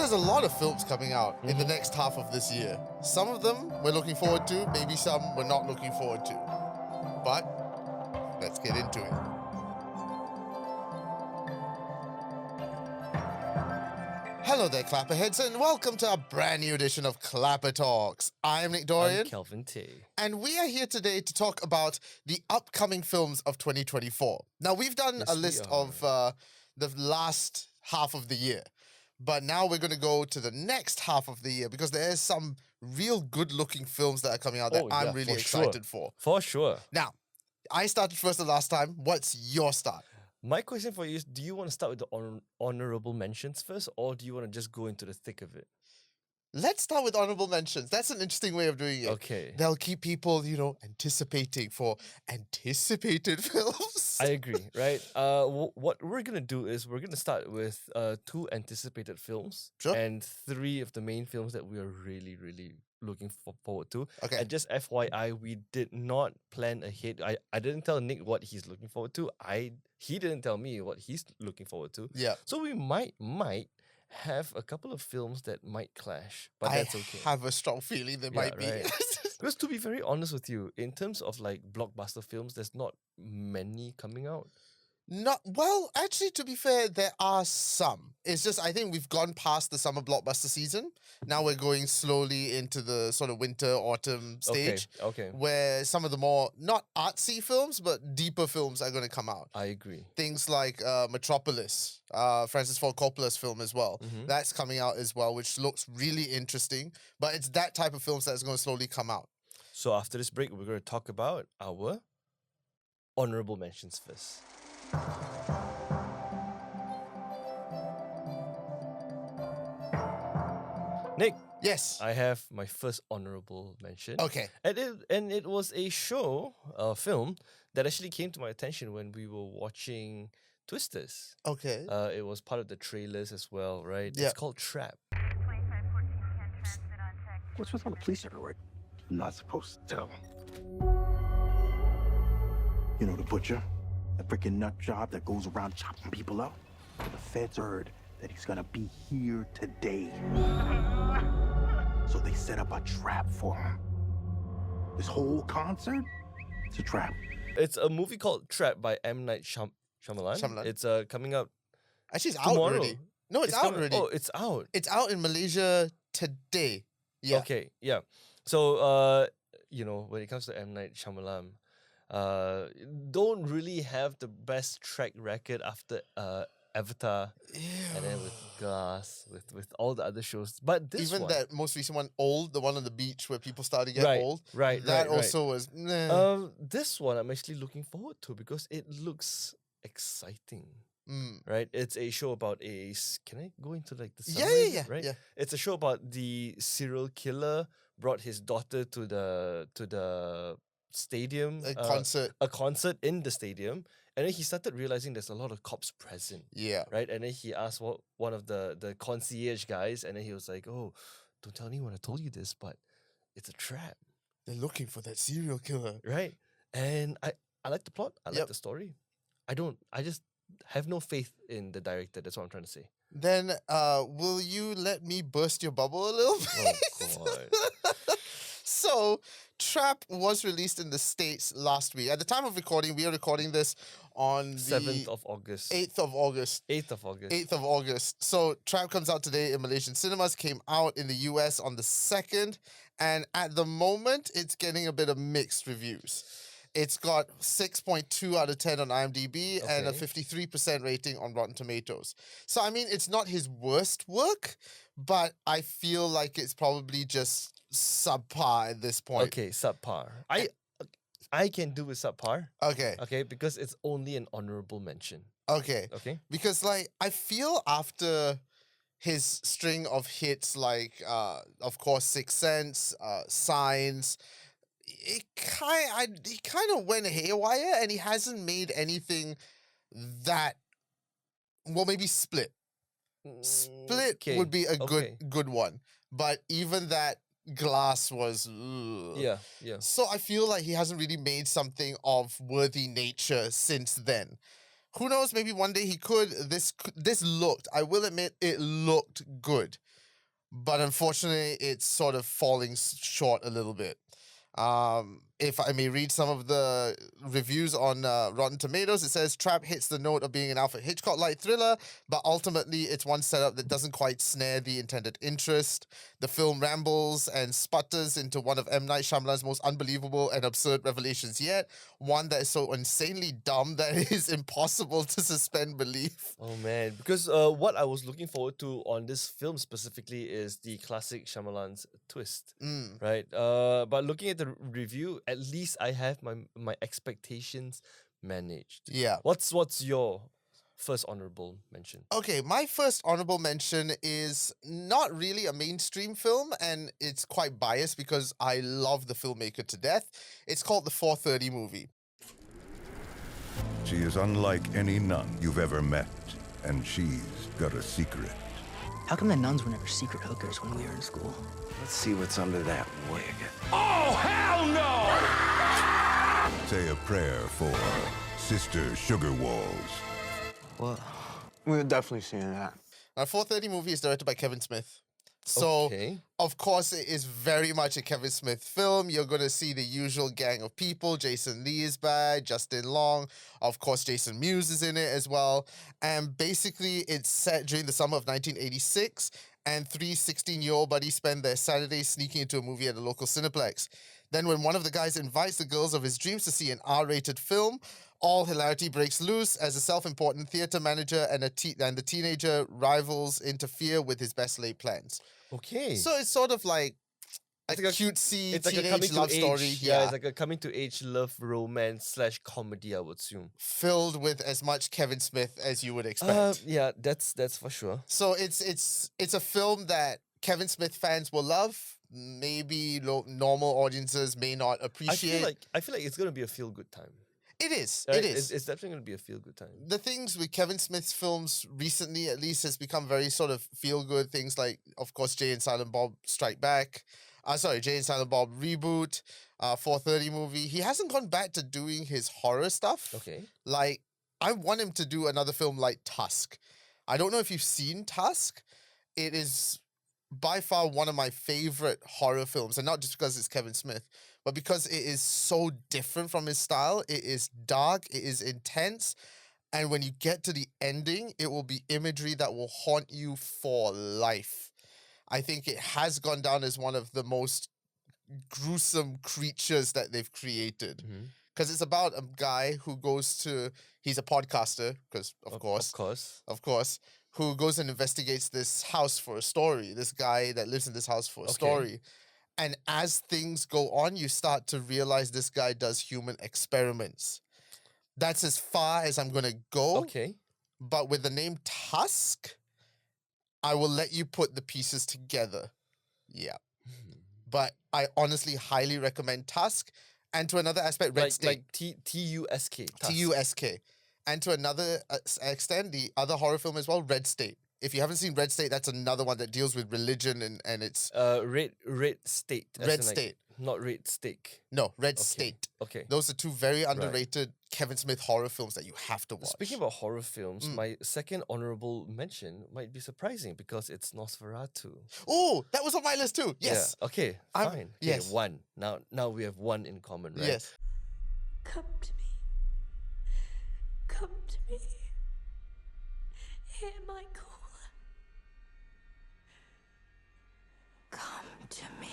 there's a lot of films coming out in the next half of this year. Some of them we're looking forward to, maybe some we're not looking forward to. But let's get into it. Hello there, Clapperheads, and welcome to a brand new edition of ClapperTalks. I'm Nick Dorian. I'm Kelvin Tay. And we are here today to talk about the upcoming films of 2024. Now, we've done a list of the last half of the year. But now we're going to go to the next half of the year because there is some real good-looking films that are coming out that I'm really excited for. For sure. Now, I started first the last time. What's your start? My question for you is, do you want to start with the honorable mentions first, or do you want to just go into the thick of it? Let's start with honorable mentions. That's an interesting way of doing it. Okay. They'll keep people, anticipating for anticipated films. I agree, right? What we're going to do is we're going to start with 2 anticipated films and 3 of the main films that we are really, really looking forward to. Okay. And just FYI, we did not plan ahead. I didn't tell Nick what he's looking forward to. He didn't tell me what he's looking forward to. Yeah. So we might have a couple of films that might clash, but that's okay. I have a strong feeling there might be. Right. Because to be very honest with you, in terms of like blockbuster films, there's not many coming out. Actually, to be fair, there are some. It's just, I think we've gone past the summer blockbuster season. Now we're going slowly into the sort of winter, autumn stage. Okay. Where some of the more, not artsy films, but deeper films are going to come out. I agree. Things like Metropolis, Francis Ford Coppola's film as well. That's coming out as well, which looks really interesting. But it's that type of films that's going to slowly come out. So after this break, we're going to talk about our honorable mentions first. Nick. Yes. I have my first honorable mention. Okay. And it was a film that actually came to my attention when we were watching Twisters. Okay. It was part of the trailers as well, right? Yeah. It's called Trap. What's with all the police everywhere? I'm not supposed to tell. You know the butcher? The freaking nut job that goes around chopping people up? The feds heard that he's gonna be here today. So they set up a trap for him. This whole concert, it's a trap. It's a movie called Trap by M. Night Shyamalan. It's coming out Actually, it's tomorrow. out already. No, it's out already. Oh, it's out. It's out in Malaysia today. Yeah. Okay, yeah. So, when it comes to M. Night Shyamalan, don't really have the best track record after Avatar, and then with Glass, with all the other shows. But this even one, that most recent one, Old, the one on the beach where people started to get old. Right. That also was. This one I'm actually looking forward to because it looks exciting. Right, it's a show about a. Can I go into like the summary? Yeah. Right, yeah. It's a show about the serial killer brought his daughter to the stadium, A concert in the stadium, and then he started realizing there's a lot of cops present. Yeah. Right, and then he asked one of the concierge guys, and then he was like, "Oh, don't tell anyone I told you this, but it's a trap. They're looking for that serial killer." Right, and I like the plot. I like the story. I just have no faith in the director. That's what I'm trying to say. Then, will you let me burst your bubble a little bit? Oh God. So, Trap was released in the States last week. At the time of recording, we are recording this on the 7th of August. 8th of August. 8th of August. 8th of August. So, Trap comes out today in Malaysian cinemas, came out in the US on the 2nd, and at the moment, it's getting a bit of mixed reviews. It's got 6.2 out of 10 on IMDb and a 53% rating on Rotten Tomatoes. So, I mean, it's not his worst work, but I feel like it's probably just subpar at this point. Okay, subpar. I can do with subpar. Okay. Okay, because it's only an honorable mention. Okay. Okay. Because, like, I feel after his string of hits, like, of course, Sixth Sense, Signs, he kind of went haywire, and he hasn't made anything that, well, maybe Split. Split would be a good one, but even that, Glass was yeah. So I feel like he hasn't really made something of worthy nature since then. Who knows? Maybe one day he could. This looked. I will admit, it looked good, but unfortunately, it's sort of falling short a little bit. If I may read some of the reviews on Rotten Tomatoes, it says Trap hits the note of being an Alfred Hitchcock-like thriller, but ultimately it's one setup that doesn't quite snare the intended interest. The film rambles and sputters into one of M. Night Shyamalan's most unbelievable and absurd revelations yet, one that is so insanely dumb that it is impossible to suspend belief. Oh man, because what I was looking forward to on this film specifically is the classic Shyamalan's twist, right? But looking at the review, at least I have my expectations managed. Yeah. What's your first honorable mention? Okay, my first honorable mention is not really a mainstream film, and it's quite biased because I love the filmmaker to death. It's called The 4:30 Movie. She is unlike any nun you've ever met, and she's got a secret. How come the nuns were never secret hookers when we were in school? Let's see what's under that wig. Oh, hell no! Say a prayer for Sister Sugar Walls. What? We're definitely seeing that. Now, 4:30 Movie is directed by Kevin Smith. So, Okay. of course, it is very much a Kevin Smith film. You're going to see the usual gang of people. Jason Lee is back, Justin Long. Of course, Jason Mewes is in it as well. And basically, it's set during the summer of 1986. And three 16-year-old buddies spend their Saturdays sneaking into a movie at a local Cineplex. Then when one of the guys invites the girls of his dreams to see an R-rated film, all hilarity breaks loose as a self-important theater manager and the teenager rivals interfere with his best laid plans. Okay. So it's sort of like a It's like a- cutesy it's like a teenage coming love to age, story. yeah, it's like a coming to age love romance / comedy, I would assume. filled with as much Kevin Smith as you would expect. Yeah, that's for sure. So it's a film that Kevin Smith fans will love. Maybe normal audiences may not appreciate. I feel like it's gonna be a feel good time. It is. Right? It is. It's definitely gonna be a feel good time. The things with Kevin Smith's films recently, at least, has become very sort of feel good things like, of course, Jay and Silent Bob Strike Back. Jay and Silent Bob Reboot, 4:30 Movie. He hasn't gone back to doing his horror stuff. Okay. Like, I want him to do another film like Tusk. I don't know if you've seen Tusk. It is by far one of my favorite horror films, and not just because it's Kevin Smith, but because it is so different from his style. It is dark, it is intense, and when you get to the ending, it will be imagery that will haunt you for life. I think it has gone down as one of the most gruesome creatures that they've created. Because it's about a guy who he's a podcaster, because of course, who goes and investigates this house for a story. This guy that lives in this house for a story. And as things go on, you start to realize this guy does human experiments. That's as far as I'm going to go. Okay. But with the name Tusk, I will let you put the pieces together. Yeah. But I honestly highly recommend Tusk. And to another aspect, Red State. Like Tusk. Tusk. And to another extent, the other horror film as well, Red State. If you haven't seen Red State, that's another one that deals with religion and it's... Red State. as Red in, like, State. Not Red Steak. No, Red State. Okay. Those are two very underrated Kevin Smith horror films that you have to watch. Speaking about horror films, my second honorable mention might be surprising because it's Nosferatu. Oh, that was on my list too. Yes. Yeah. Okay. I'm- Fine. yes. Okay, one. Now we have one in common, right? Yes. Come to me. Come to me. Hear my call. Come to me.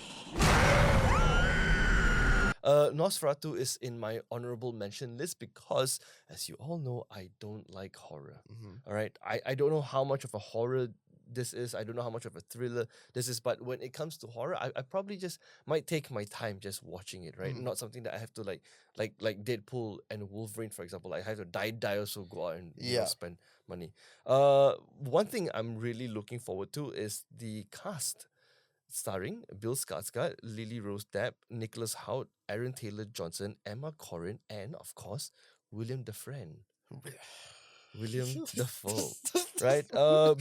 Nosferatu is in my honorable mention list because, as you all know, I don't like horror. All right, I don't know how much of a horror this is. I don't know how much of a thriller this is. But when it comes to horror, I probably just might take my time just watching it. Right, not something that I have to like Deadpool and Wolverine, for example. Like I have to die or so go out and spend money. One thing I'm really looking forward to is the cast. Starring Bill Skarsgård, Lily Rose Depp, Nicholas Hoult, Aaron Taylor Johnson, Emma Corrin, and of course, William Dafoe. William Dafoe, right? Bill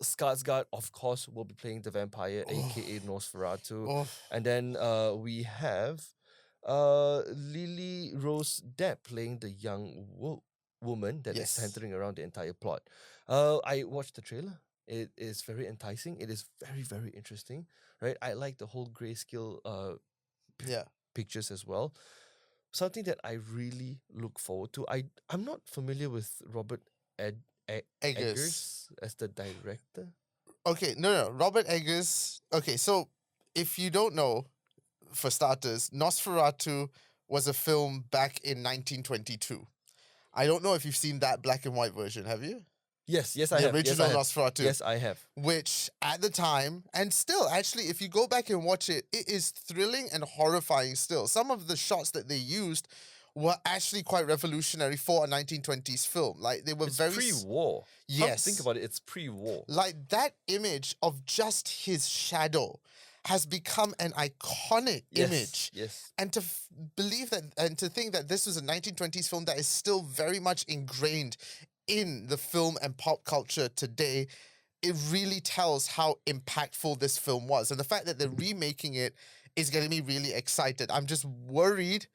Skarsgård, of course, will be playing the vampire, aka Nosferatu. And then we have Lily Rose Depp playing the young woman that is Yes. centering around the entire plot. I watched the trailer. It is very enticing. It is very, very interesting. Right? I like the whole grayscale Yeah. pictures as well. Something that I really look forward to. I'm not familiar with Robert Eggers as the director. Okay, no. Robert Eggers. Okay, so if you don't know, for starters, Nosferatu was a film back in 1922. I don't know if you've seen that black and white version, have you? Yes, I The have. original yes, I have. Nosferatu. Yes, I have. Which at the time, and still actually, if you go back and watch it, it is thrilling and horrifying still. Some of the shots that they used were actually quite revolutionary for a 1920s film. Like they were It's very pre-war. Yes. Think about it. It's pre-war. like that image of just his shadow has become an iconic image. Yes. And to believe that and to think that this was a 1920s film that is still very much ingrained in the film and pop culture today, it really tells how impactful this film was. And the fact that they're remaking it is getting me really excited. I'm just worried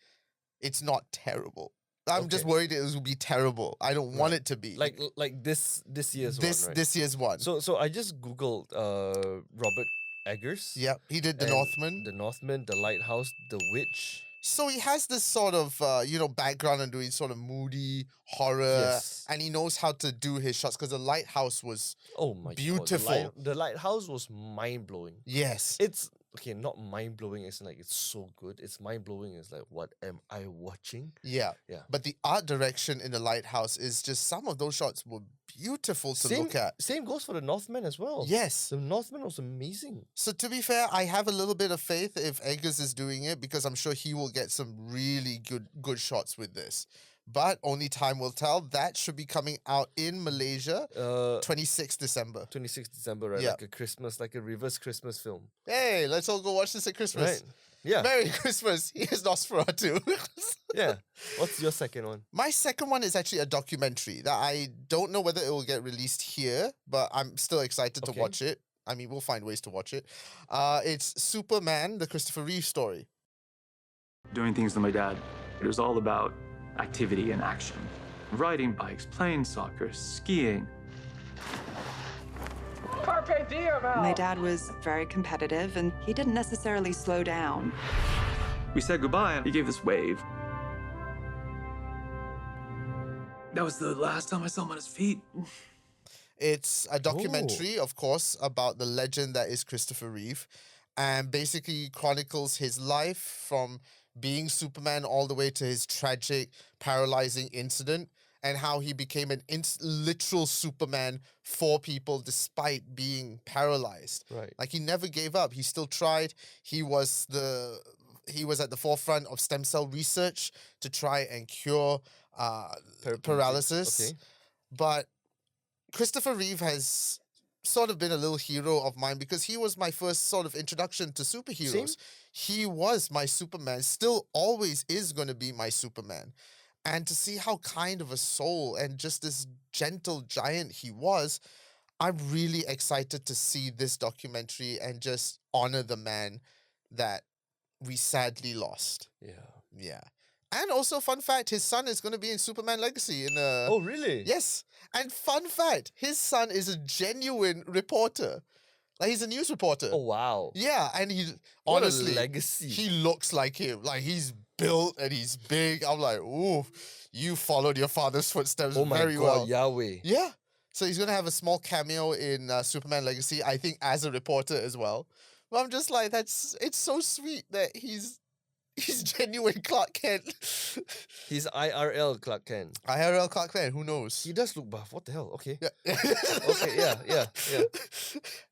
it's not terrible. I'm just Okay. worried it will be terrible. I don't want it to be. Like this year's one, right? this year's one. So I just googled Robert Eggers. Yep, he did The and Northman. The Northman, The Lighthouse, The Witch. So he has this sort of, background on doing sort of moody horror, Yes. and he knows how to do his shots because The Lighthouse was, Oh my Beautiful. God. The Lighthouse was mind blowing. yes, It's okay, not mind blowing. It's like it's so good. It's mind blowing. It's like, what am I watching? yeah. Yeah. But the art direction in The Lighthouse is just, some of those shots were beautiful to look at. Same goes for the Northman as well. Yes. The Northman was amazing. So to be fair, I have a little bit of faith if Eggers is doing it because I'm sure he will get some really good shots with this. But only time will tell. That should be coming out in Malaysia, 26th December. 26th December, right? Yeah. Like a Christmas, like a reverse Christmas film. Hey, let's all go watch this at Christmas. Right. Yeah. Merry Christmas. Here's Nosferatu. Yeah. What's your second one? My second one is actually a documentary that I don't know whether it will get released here, but I'm still excited to Okay. watch it. I mean, we'll find ways to watch it. It's Superman, the Christopher Reeve story. Doing things with my dad, it was all about activity and action. Riding bikes, playing soccer, skiing. My dad was very competitive, and he didn't necessarily slow down. We said goodbye and he gave this wave. That was the last time I saw him on his feet. It's a documentary, of course, about the legend that is Christopher Reeve, and basically chronicles his life from being Superman all the way to his tragic, paralyzing incident, and how he became an literal Superman for people despite being paralyzed. Right. Like he never gave up. He still tried. He was at the forefront of stem cell research to try and cure paralysis. Okay. But Christopher Reeve has sort of been a little hero of mine because he was my first sort of introduction to superheroes. He was my Superman, still always is going to be my Superman. And to see how kind of a soul and just this gentle giant he was, I'm really excited to see this documentary and just honor the man that we sadly lost. Yeah. Yeah. And also, fun fact, his son is going to be in Superman Legacy. Oh, really? Yes. And fun fact, his son is a genuine reporter. Like, he's a news reporter. Oh, wow. Yeah, and he, What a honestly, legacy. he looks like him. Like, he's built and he's big. I'm like, ooh, you followed your father's footsteps Oh my very God, well. Yahweh. Yeah. So he's going to have a small cameo in Superman Legacy, I think, as a reporter as well. But I'm just like, it's so sweet that he's genuine Clark Kent. He's IRL Clark Kent. IRL Clark Kent, who knows? He does look buff. What the hell? Okay. Yeah. Okay, yeah.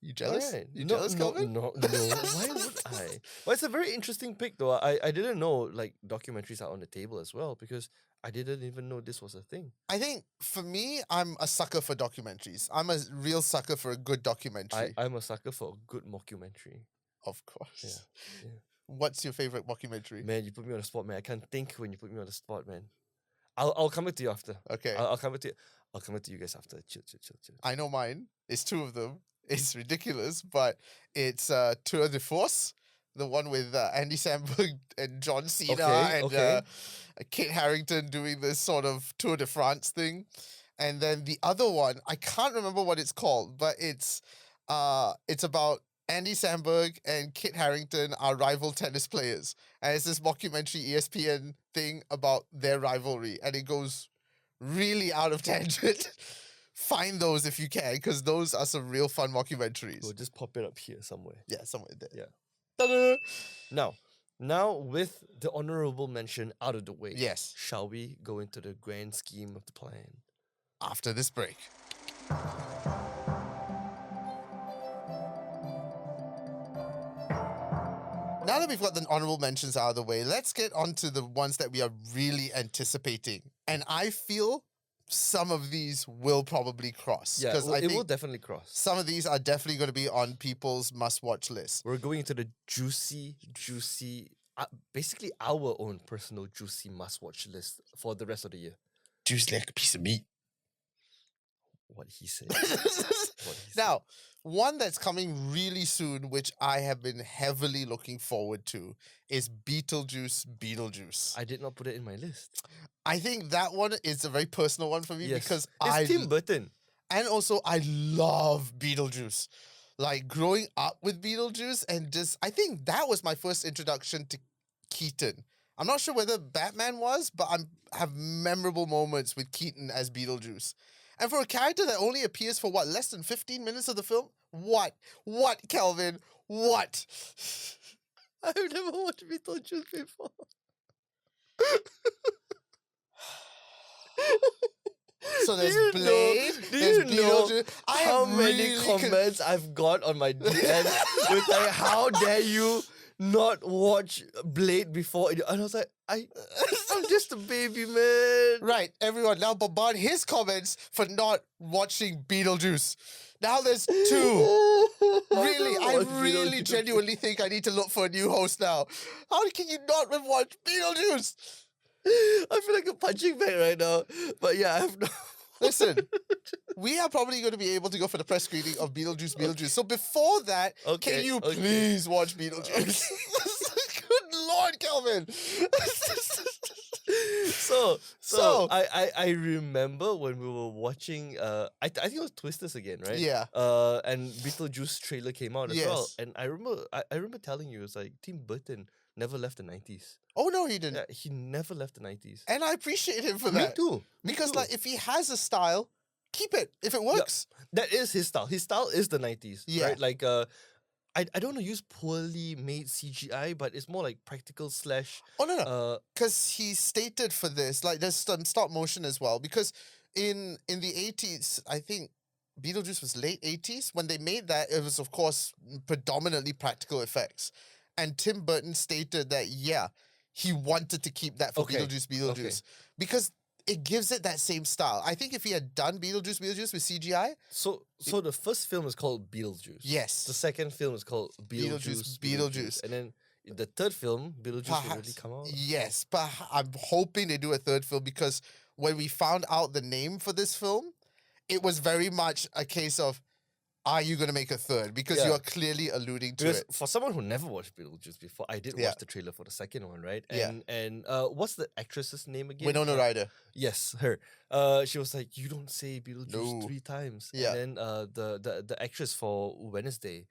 You jealous? Alright. You No, jealous, Kelvin? No. Why would I? Well, it's a very interesting pick, though. I didn't know like documentaries are on the table as well because I didn't even know this was a thing. I think for me, I'm a sucker for documentaries. I'm a real sucker for a good documentary. I'm a sucker for a good mockumentary. Of course. Yeah. What's your favorite mockumentary? Man, you put me on the spot, man. I can't think when you put me on the spot, man. I'll come back to you after. Okay. I'll come back to you. I'll come back to you guys after. Chill. I know mine. It's two of them. It's ridiculous, but it's Tour de Force the one with Andy Samberg and John Cena Okay, and okay. Kit Harington doing this sort of Tour de France thing. And then the other one, I can't remember what it's called, but it's about Andy Samberg and Kit Harington are rival tennis players. And it's this mockumentary ESPN thing about their rivalry. And it goes really out of tangent. Find those if you can, because those are some real fun mockumentaries. We'll just pop it up here somewhere. Yeah, somewhere there. Yeah. Ta-da! Now with the honorable mention out of the way, Yes. shall we go into the grand scheme of the plan? After this break. Now that we've got the honorable mentions out of the way, let's get on to the ones that we are really anticipating. And I feel some of these will probably cross. Yeah, Because I it will think definitely cross. some of these are definitely going to be on people's must-watch list. We're going into the juicy, basically our own personal juicy must-watch list for the rest of the year. Juice like a piece of meat. What he said. What he said. Now, one that's coming really soon, which I have been heavily looking forward to, is Beetlejuice. I did not put it in my list. I think that one is a very personal one for me Yes. because It's Tim Burton. and also I love Beetlejuice. Like growing up with Beetlejuice and just I think that was my first introduction to Keaton. I'm not sure whether Batman was, but I have memorable moments with Keaton as Beetlejuice. And for a character that only appears for less than 15 minutes of the film? What, Kelvin? What? I've never watched Beetlejuice before. So there's Do you Blade, know- there's do you know Beetlejuice. I How am many really con- comments I've got on my DM with like, how dare you not watch Blade before? And I was like, I'm just a baby, man. Right, everyone now bombard his comments for not watching Beetlejuice. Now there's two. Really, I really genuinely think I need to look for a new host now. How can you not have watched Beetlejuice? I feel like a punching bag right now. But yeah, I have no... Listen, we are probably going to be able to go for the press screening of Beetlejuice. So before that, can you please watch Beetlejuice? Good Lord, Kelvin. So I remember when we were watching I think it was Twisters again, right? Yeah. And Beetlejuice trailer came out as well. Yes. And I remember telling you, it's like Tim Burton never left the 90s. Oh no, he didn't. Yeah, he never left the 90s. And I appreciate him for Me that. too. Because like if he has a style, keep it. If it works. That is his style. His style is the 90s. Yeah. Right? Like I don't want to use poorly made CGI, but it's more like practical slash Oh no. Because he stated for this, like there's some stop motion as well. Because in the 80s, I think Beetlejuice was late 80s. When they made that, it was of course predominantly practical effects. And Tim Burton stated that he wanted to keep that for Okay. Beetlejuice. Because it gives it that same style. I think if he had done Beetlejuice with CGI. So the first film is called Beetlejuice. Yes. The second film is called Beetlejuice. And then the third film, Beetlejuice will really come out. Yes, but I'm hoping they do a third film because when we found out the name for this film, it was very much a case of, are you going to make a third? Because you are clearly alluding to Because it. for someone who never watched Beetlejuice before, I did watch the trailer for the second one, right? And what's the actress's name again? Winona Ryder. Yes, her. She was like, you don't say Beetlejuice 3 times. Yeah. And then the actress for Wednesday,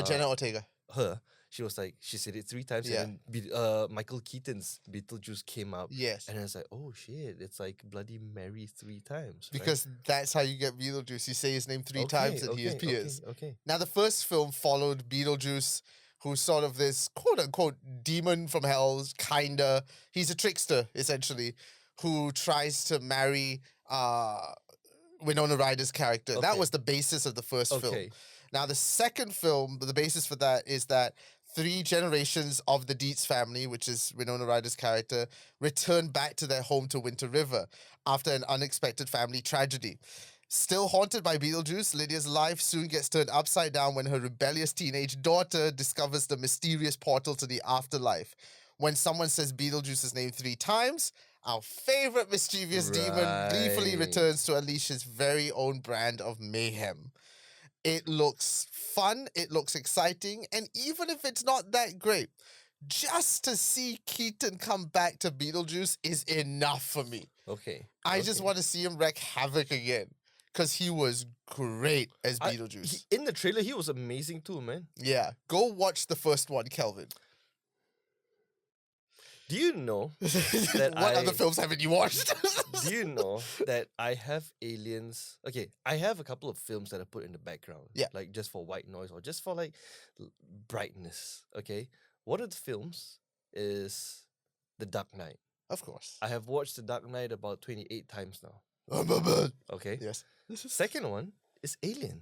Jenna Ortega. her, she was like, she said it 3 times. Yeah. And then Michael Keaton's Beetlejuice came out. Yes. And I was like, oh shit, it's like Bloody Mary 3 times. Right? Because that's how you get Beetlejuice. You say his name 3 times and he appears. Okay. Now, the first film followed Beetlejuice, who's sort of this quote-unquote demon from hell, kinda. He's a trickster, essentially, who tries to marry Winona Ryder's character. That Okay. was the basis of the first film. Okay. Now, the second film, the basis for that is that 3 generations of the Dietz family, which is Winona Ryder's character, return back to their home to Winter River after an unexpected family tragedy. Still haunted by Beetlejuice, Lydia's life soon gets turned upside down when her rebellious teenage daughter discovers the mysterious portal to the afterlife. When someone says Beetlejuice's name 3 times, our favorite mischievous demon gleefully Right. returns to unleash his very own brand of mayhem. It looks fun, it looks exciting, and even if it's not that great, just to see Keaton come back to Beetlejuice is enough for me. Okay. I just want to see him wreak havoc again. Because he was great as Beetlejuice. In the trailer, he was amazing too, man. Yeah. Go watch the first one, Kelvin. Do you know that What other films haven't you watched? Do you know that I have aliens? Okay, I have a couple of films that I put in the background. Yeah. Like just for white noise or just for like brightness. Okay. One of the films is The Dark Knight. Of course. I have watched The Dark Knight about 28 times now. Okay. Yes. Second one is Alien.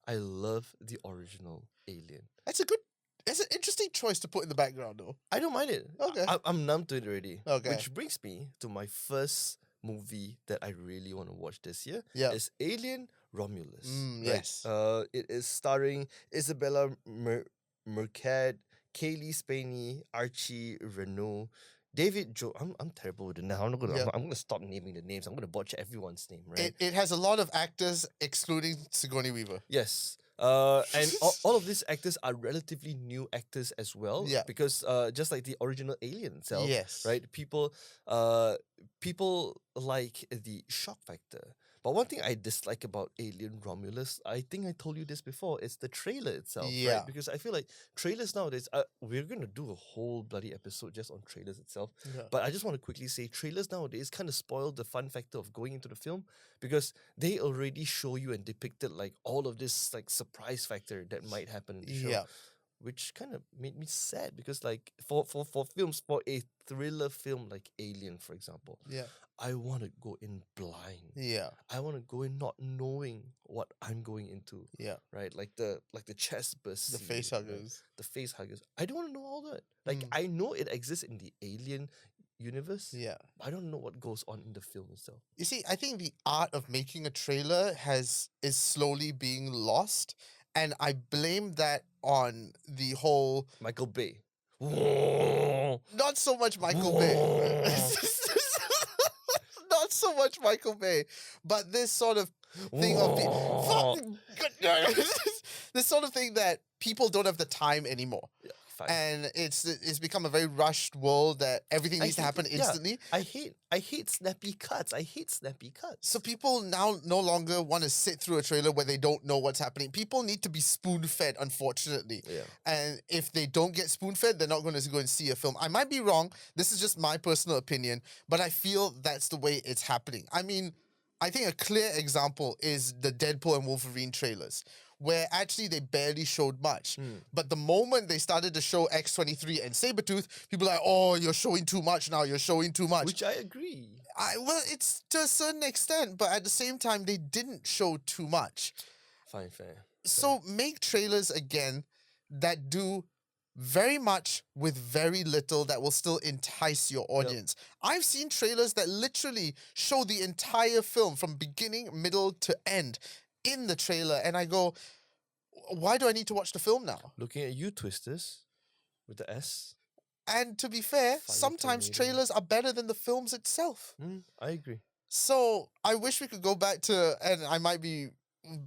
I love the original Alien. That's an interesting choice to put in the background, though. I don't mind it. Okay. I'm numb to it already. Okay. Which brings me to my first movie that I really want to watch this year. Yeah. It's Alien Romulus. Yes. It is starring Isabella Merced, Kaylee Spaney, Archie Renault, David Joe. I'm terrible with the name. I'm gonna stop naming the names. I'm gonna butcher everyone's name, right? It has a lot of actors, excluding Sigourney Weaver. Yes. And all of these actors are relatively new actors as well. Yeah. Because just like the original Alien itself, Yes. right? People like the shock factor. But one thing I dislike about Alien Romulus, I think I told you this before, it's the trailer itself. Yeah. Right? Because I feel like trailers nowadays, we're gonna do a whole bloody episode just on trailers itself. Yeah. But I just want to quickly say trailers nowadays kind of spoil the fun factor of going into the film because they already show you and depicted like all of this like surprise factor that might happen in the show. Yeah. Which kind of made me sad because like for films, for a thriller film like Alien, for example, Yeah. I want to go in blind. Yeah. I want to go in not knowing what I'm going into. Yeah. Right? Like the chest burst. The scene, face right? huggers. The face huggers. I don't want to know all that. Like I know it exists in the Alien universe. Yeah. I don't know what goes on in the film itself. You see, I think the art of making a trailer is slowly being lost. And I blame that on the whole... Michael Bay. Not so much Michael Bay. Not so much Michael Bay. But this sort of thing of... this sort of thing that people don't have the time anymore. Yeah, fine. And it's become a very rushed world that everything needs to happen instantly. I hate snappy cuts. So people now no longer want to sit through a trailer where they don't know what's happening. People need to be spoon-fed, unfortunately. Yeah. And if they don't get spoon-fed, they're not going to go and see a film. I might be wrong. This is just my personal opinion, but I feel that's the way it's happening. I mean, I think a clear example is the Deadpool and Wolverine trailers, where actually they barely showed much. But the moment they started to show X-23 and Sabretooth, people are like, oh, you're showing too much now, you're showing too much. Which I agree. Well, it's to a certain extent, but at the same time, they didn't show too much. Fine, fair. So make trailers again that do very much with very little that will still entice your audience. I've seen trailers that literally show the entire film from beginning, middle to end in the trailer, and I go, why do I need to watch the film now? Looking at you, Twisters, with the S. And to be fair, sometimes trailers are better than the films itself. I agree. So I wish we could go back to, and I might be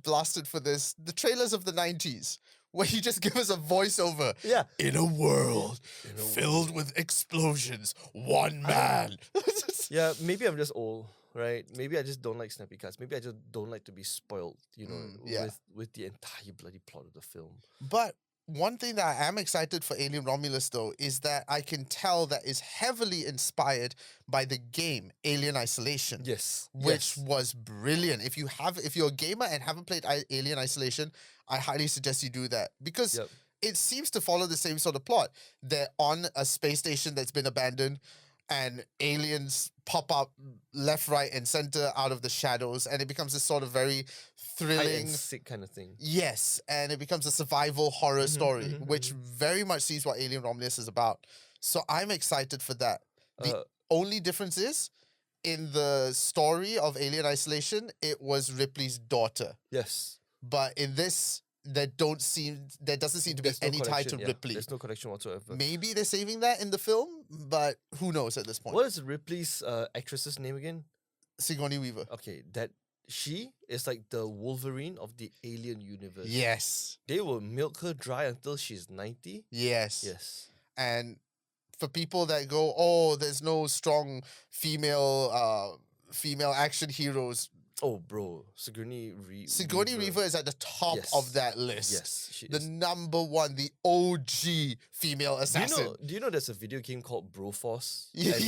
blasted for this, the trailers of the 90s, where you just give us a voiceover. Yeah. In a world filled with explosions, one man. Yeah, maybe I'm just old, right? Maybe I just don't like snappy cuts. Maybe I just don't like to be spoiled, you know, with the entire bloody plot of the film. But one thing that I am excited for Alien Romulus, though, is that I can tell that is heavily inspired by the game Alien Isolation. Yes. Which was brilliant. If you're a gamer and haven't played Alien Isolation, I highly suggest you do that. Because it seems to follow the same sort of plot. They're on a space station that's been abandoned, and aliens pop up left, right, and center out of the shadows, and it becomes this sort of very thrilling, sick kind of thing. Yes, and it becomes a survival horror story, which very much sees what Alien Romulus is about. So I'm excited for that. The only difference is, in the story of Alien Isolation, it was Ripley's daughter. Yes. But in this, there doesn't seem to be any tie to Ripley. There's no connection whatsoever. Maybe they're saving that in the film, but who knows at this point. What is Ripley's actress's name again? Sigourney Weaver. Okay, that she is like the Wolverine of the alien universe. Yes. They will milk her dry until she's 90. Yes. Yes. And for people that go, oh, there's no strong female action heroes. Oh, bro, Sigourney Sigourney Weaver is at the top of that list. Yes, she The is. number one, the OG female assassin. Do you know there's a video game called Broforce? Yes.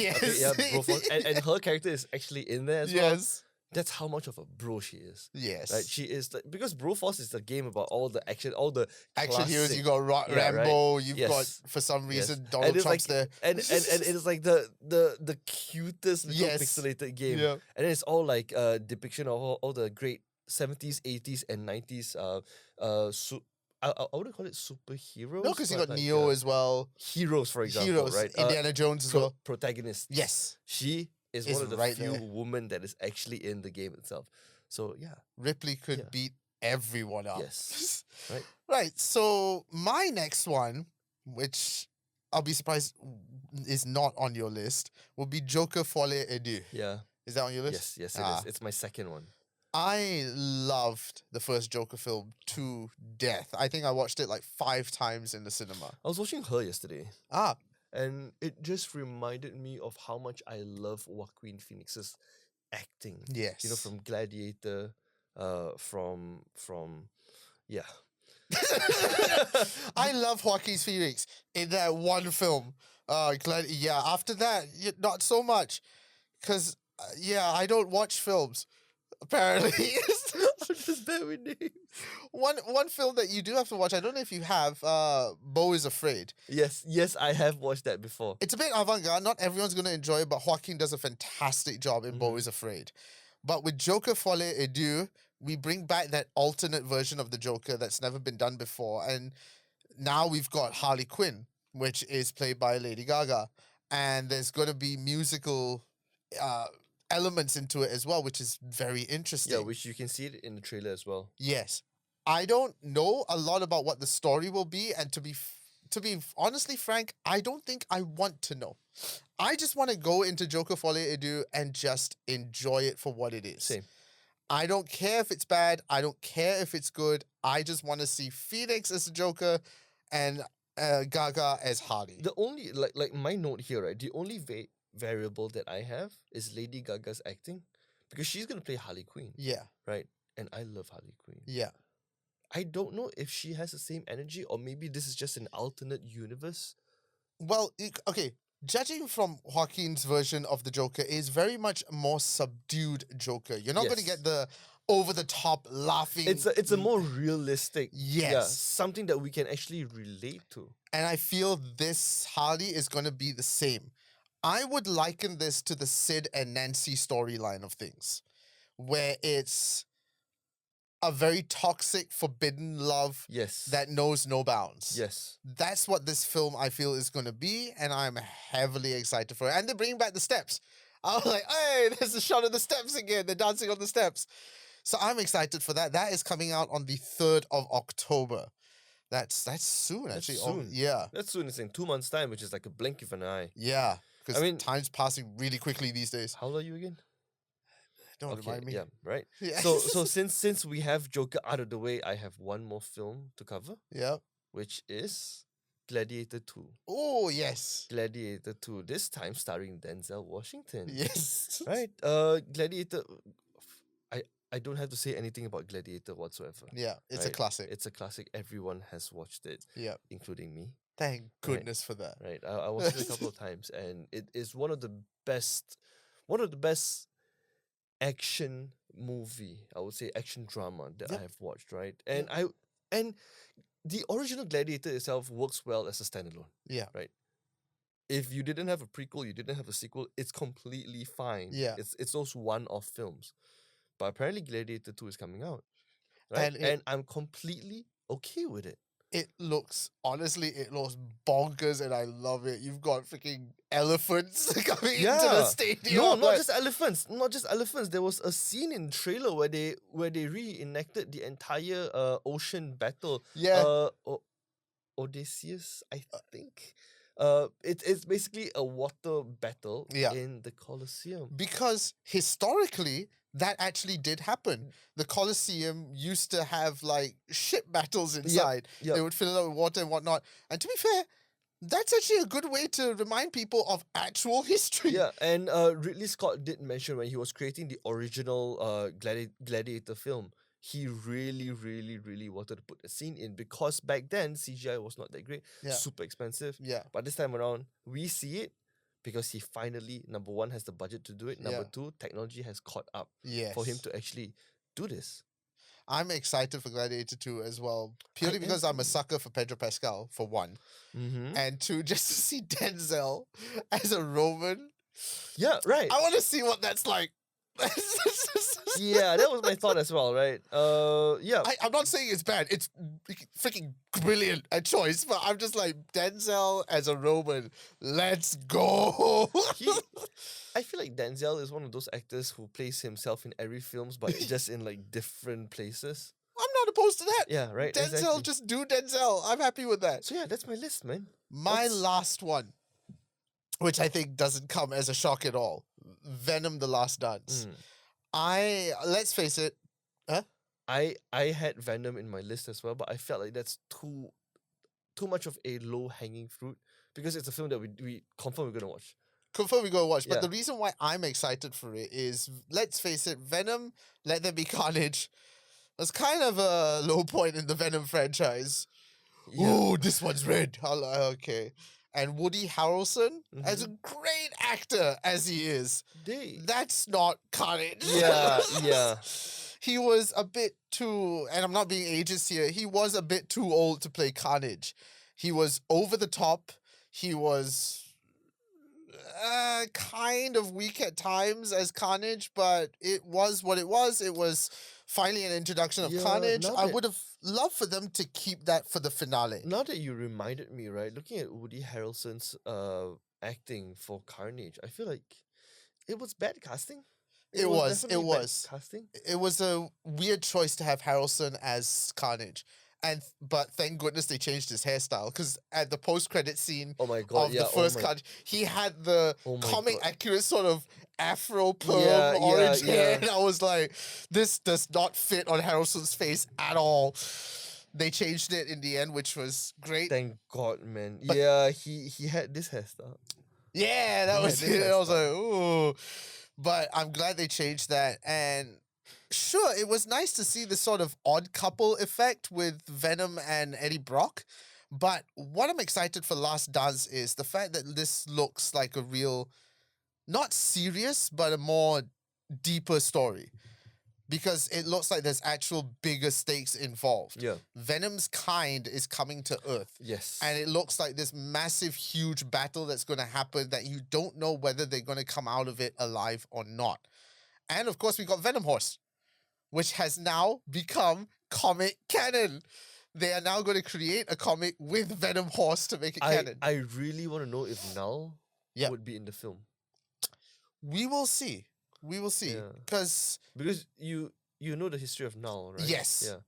Broforce. And her character is actually in there as well. Yes. That's how much of a bro she is. Yes. Right? She is like, because Broforce is the game about all the action, all the Action heroes. classic- You got Yeah, right? Rambo. You've Yes. got, for some Yes. reason, And Donald it's Trump's there. and it's like the cutest little Yes. pixelated game. Yeah. And then it's all like depiction of all the great 70s, 80s, and 90s I wouldn't call it superheroes. No, because you but got like, Neo as well. heroes, for example, Heroes. right? Indiana Jones as well. Protagonists. Yes. She is Is one of the right few there. women that is actually in the game itself. So yeah, Ripley could Yeah. beat everyone up. yes, right. Right. So my next one, which I'll be surprised is not on your list, will be Joker Folie et Deux. Yeah, Is that on your list? yes, it Ah. is. It's my second one. I loved the first Joker film to death. I think I watched it like 5 times in the cinema. I was watching Her yesterday, Ah, and it just reminded me of how much I love Joaquin Phoenix's acting. yes. You know, from Gladiator, from yeah. I love Joaquin Phoenix in that one film. After that, not so much. Because, I don't watch films, apparently. I'm just bad with names. One film that you do have to watch, I don't know if you have, Beau is Afraid. Yes, I have watched that before. It's a bit avant-garde. Not everyone's going to enjoy it, but Joaquin does a fantastic job in Beau Mhm. is Afraid. But with Joker Folie et Deux, we bring back that alternate version of the Joker that's never been done before. And now we've got Harley Quinn, which is played by Lady Gaga. And there's going to be musical elements into it as well, which is very interesting. Yeah, which you can see it in the trailer as well. Yes. I don't know a lot about what the story will be, and to be honestly frank, I don't think I want to know. I just want to go into Joker Folie et Deux and just enjoy it for what it is. Same. I don't care if it's bad. I don't care if it's good. I just want to see Phoenix as the Joker and Gaga as Harley. The only like my note here, right? The only variable that I have is Lady Gaga's acting, because she's gonna play Harley Quinn, Yeah, right? And I love Harley Quinn. yeah. I don't know if she has the same energy, or maybe this is just an alternate universe. Well, okay. Judging from Joaquin's version of the Joker, is very much a more subdued Joker. You're not going to Yes. get the over-the-top laughing. It's a more realistic, Yes. something that we can actually relate to. And I feel this Harley is going to be the same. I would liken this to the Sid and Nancy storyline of things, where it's a very toxic, forbidden love Yes. that knows no bounds. Yes. That's what this film, I feel, is going to be, and I'm heavily excited for it. And they're bringing back the steps. I was like, hey, there's a shot of the steps again. They're dancing on the steps. So I'm excited for that. That is coming out on the 3rd of October. That's soon, That's actually. soon. Yeah. That's soon. It's in 2 months' time, which is like a blink of an eye. Yeah. Because I mean- time's passing really quickly these days. How old are you again? Don't remind me. Yeah, right. Yeah. So since we have Joker out of the way, I have one more film to cover, Yeah. which is Gladiator 2. Oh, yes. Gladiator 2, this time starring Denzel Washington. Yes. Right? Gladiator, I don't have to say anything about Gladiator whatsoever. Yeah. It's a Right. classic. It's a classic. Everyone has watched it, Yeah. including me. Thank goodness for that. Right? I watched it a couple of times, and it is one of the best action movie, I would say action drama that I Yep. have watched, right? And and the original Gladiator itself works well as a standalone. Yeah. If you didn't have a prequel, you didn't have a sequel, it's completely fine. Yeah. It's those one-off films. But apparently Gladiator 2 is coming out. Right? And And, it- I'm completely okay with it. It looks bonkers, and I love it. You've got freaking elephants coming into the Yeah. stadium. No, not like- just elephants. Not just elephants. There was a scene in the trailer where they reenacted the entire ocean battle. Yeah. Odysseus, I think. It's basically a water battle Yeah. in the Colosseum. Because historically, that actually did happen. The Colosseum used to have like ship battles inside. yep. They would fill it up with water and whatnot. And to be fair, that's actually a good way to remind people of actual history. Yeah, and Ridley Scott did mention when he was creating the original Gladiator film, he really, really, really wanted to put a scene in because back then CGI was not that great, Yeah. super expensive. Yeah. But this time around, we see it because he finally, number one, has the budget to do it. Number Yeah. two, technology has caught up Yes. for him to actually do this. I'm excited for Gladiator 2 as well, purely I because am I'm a too. sucker for Pedro Pascal, for one. Mm-hmm. And two, just to see Denzel as a Roman. Yeah, right. I want to see what that's like. Yeah, that was my thought as well, right? Yeah. I'm not saying it's bad. It's freaking brilliant a choice, but I'm just like, Denzel as a Roman. Let's go. I feel like Denzel is one of those actors who plays himself in every films, but just in like different places. I'm not opposed to that. Yeah, right. Denzel, exactly. just do Denzel. I'm happy with that. So yeah, that's my list, man. My That's- last one, which I think doesn't come as a shock at all. Venom: The Last Dance. Let's face it. I had Venom in my list as well, but I felt like that's too much of a low hanging fruit because it's a film that we confirm we're gonna watch. Confirm we go watch. But Yeah. the reason why I'm excited for it is, let's face it, Venom, Let There Be Carnage was kind of a low point in the Venom franchise. Ooh, this one's red. Okay. And Woody Harrelson, as a great actor as he is, that's not Carnage. Yeah. He was a bit too, and I'm not being ageist here, he was a bit too old to play Carnage. He was over the top. He was kind of weak at times as Carnage, but it was what it was. It was finally an introduction of Yeah, Carnage. now I that- would have loved for them to keep that for the finale. Now that you reminded me, right, looking at Woody Harrelson's acting for Carnage, I feel like it was bad casting. It was definitely bad casting. It was a weird choice to have Harrelson as Carnage. But thank goodness they changed his hairstyle, because at the post-credit scene Oh my god! of Yeah, the first oh my, Carnage, he had the Oh my comic God. accurate sort of afro perm Yeah, orange yeah, hair, yeah. and I was like, this does not fit on Harrelson's face at all. They changed it in the end, which was great. Thank God, man. But- Yeah, he had this hairstyle. Yeah, that Yeah, was this it. I was hairstyle. like, ooh. But I'm glad they changed that. And sure, it was nice to see the sort of odd couple effect with Venom and Eddie Brock. But what I'm excited for Last Dance is the fact that this looks like a real, not serious, but a more deeper story. Because it looks like there's actual bigger stakes involved. Yeah. Venom's kind is coming to Earth. Yes. And it looks like this massive, huge battle that's going to happen that you don't know whether they're going to come out of it alive or not. And of course, we got Venom Horse, which has now become comic canon. They are now going to create a comic with Venom Horse to make it canon. I really want to know if Null Yeah. would be in the film. We will see. We will see. Yeah. Because Because you know the history of Null, right? Yes. Yeah.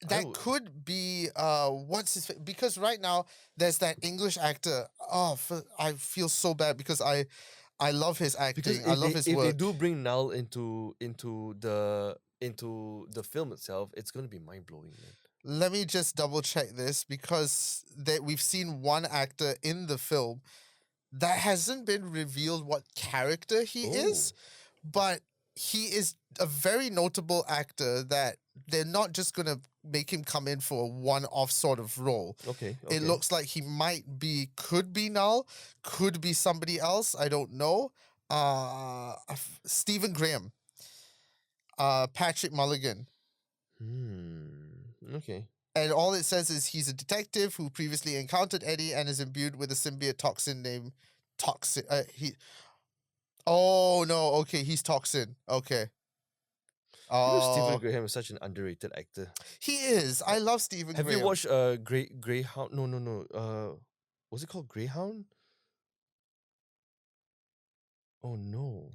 that would- could be what's his because right now there's that English actor. I feel so bad because I love his acting. Because I love his if they work. do bring Null into the film itself, it's gonna be mind blowing, man. Let me just double check this because we've seen one actor in the film that hasn't been revealed what character he is, but he is a very notable actor that they're not just going to make him come in for a one-off sort of role. Okay. It looks like he could be Null, could be somebody else, I don't know. Stephen Graham, Patrick Mulligan. Okay. And all it says is he's a detective who previously encountered Eddie and is imbued with a symbiote toxin named Toxin. Oh no, okay, he's Toxin. Okay. You know Oh, Stephen Graham is such an underrated actor. he is. I love Stephen Have Graham. you watched Greyhound? No. Was it called Greyhound? Oh no.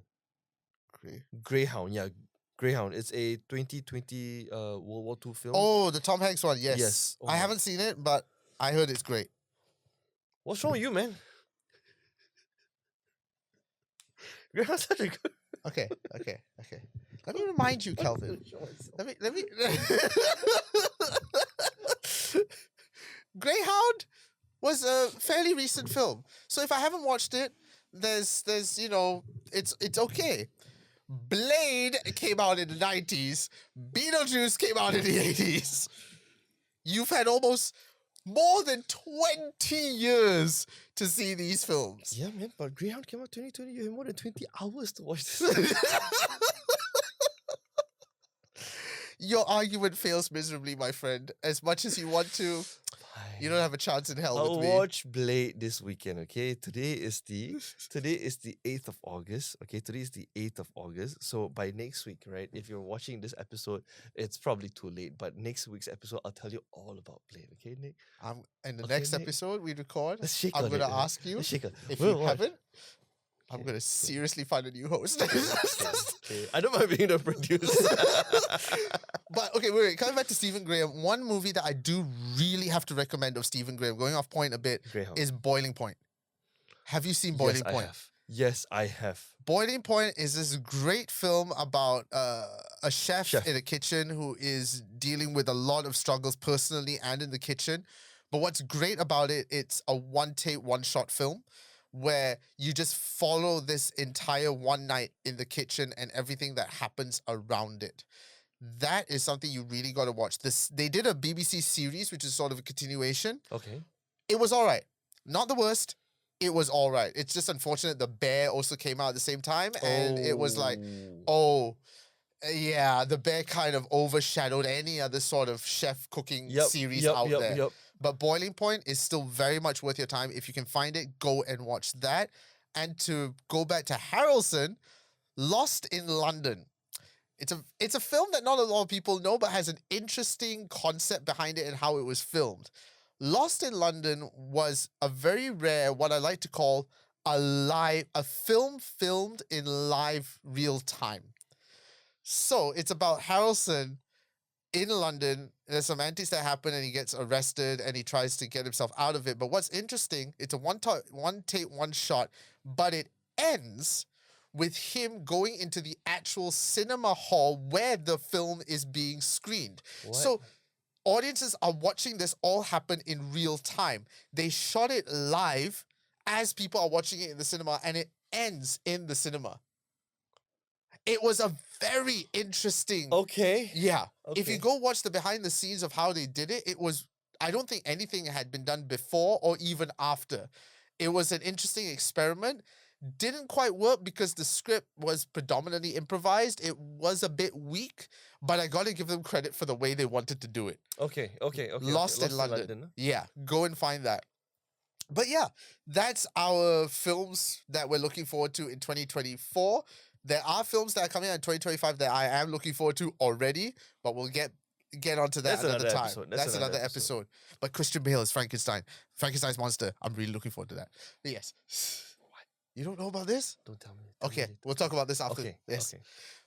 Greyhound, yeah. Greyhound. It's a 2020 World War II film. Oh, the Tom Hanks one. Yes. Yes. Oh I my- haven't seen it, but I heard it's great. What's wrong with you, man? Greyhound's such a good. Okay. Let me remind you, Kelvin. Let me. Greyhound was a fairly recent film, so if I haven't watched it, there's it's okay. Blade came out in the 90s. Beetlejuice came out in the 80s. You've had almost more than 20 years to see these films. Yeah, man, but Greyhound came out 2020. You have more than 20 hours to watch this. Your argument fails miserably, my friend. As much as you want to, you don't have a chance in hell I'll with me. watch Blade this weekend, okay? Today is the 8th of August. Okay, today is the 8th of August. So by next week, right? If you're watching this episode, it's probably too late. But next week's episode, I'll tell you all about Blade, okay, Nick? In the Okay, next Nick. episode we record, Let's shake I'm on gonna it, ask you Let's shake on. if We'll you watch. haven't. I'm gonna seriously find a new host. Okay. I don't mind being the producer. But okay, wait. Coming back to Stephen Graham, one movie that I do really have to recommend of Stephen Graham, going off point a bit, Greyhound. is Boiling Point. Have you seen Boiling Yes, Point? I have. Yes, I have. Boiling Point is this great film about a chef in a kitchen who is dealing with a lot of struggles personally and in the kitchen. But what's great about it, it's a one-take, one-shot film where you just follow this entire one night in the kitchen and everything that happens around it. That is something you really got to watch. They did a BBC series, which is sort of a continuation. Okay. It was all right. Not the worst. It was all right. It's just unfortunate The Bear also came out at the same time. And it was like, yeah, The Bear kind of overshadowed any other sort of chef cooking series out there. Yep. But Boiling Point is still very much worth your time. If you can find it, go and watch that. And to go back to Harrelson, Lost in London. It's a film that not a lot of people know, but has an interesting concept behind it and how it was filmed. Lost in London was a very rare, what I like to call a film filmed in live real time. So it's about Harrelson in London. There's some antics that happen and he gets arrested and he tries to get himself out of it. But what's interesting, it's a one take, one shot, but it ends with him going into the actual cinema hall where the film is being screened. What? So audiences are watching this all happen in real time. They shot it live as people are watching it in the cinema, and it ends in the cinema. It was a very interesting... Okay. Yeah. If you Okay. go watch the behind the scenes of how they did it, I don't think anything had been done before or even after. It was an interesting experiment. Didn't quite work because the script was predominantly improvised. It was a bit weak, but I got to give them credit for the way they wanted to do it. Okay. Lost in London. Yeah, go and find that. But yeah, that's our films that we're looking forward to in 2024. There are films that are coming out in 2025 that I am looking forward to already, but we'll get onto that That's another another time. episode. That's another episode. But Christian Bale is Frankenstein's monster. I'm really looking forward to that. But yes. What? You don't know about this? Don't tell me. Okay, we'll talk about this after. Okay. Yes. Okay.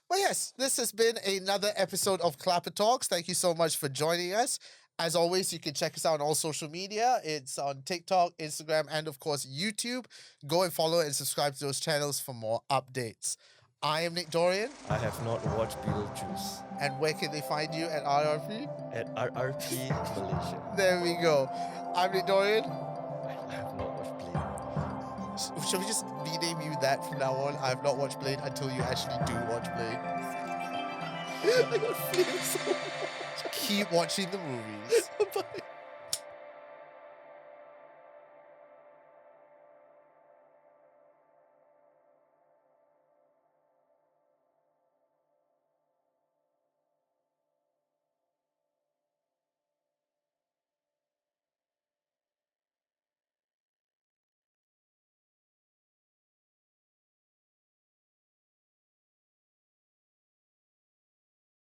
Well, yes, this has been another episode of Clapper Talks. Thank you so much for joining us. As always, you can check us out on all social media. It's on TikTok, Instagram, and of course, YouTube. Go and follow and subscribe to those channels for more updates. I am Nick Dorian. I have not watched Beetlejuice. And where can they find you at RRP? At RRP Malaysia. There we go. I'm Nick Dorian. I have not watched Blade. Shall we just rename you that from now on? I have not watched Blade until you actually do watch Blade. I got feelings so much. Keep watching the movies. Bye.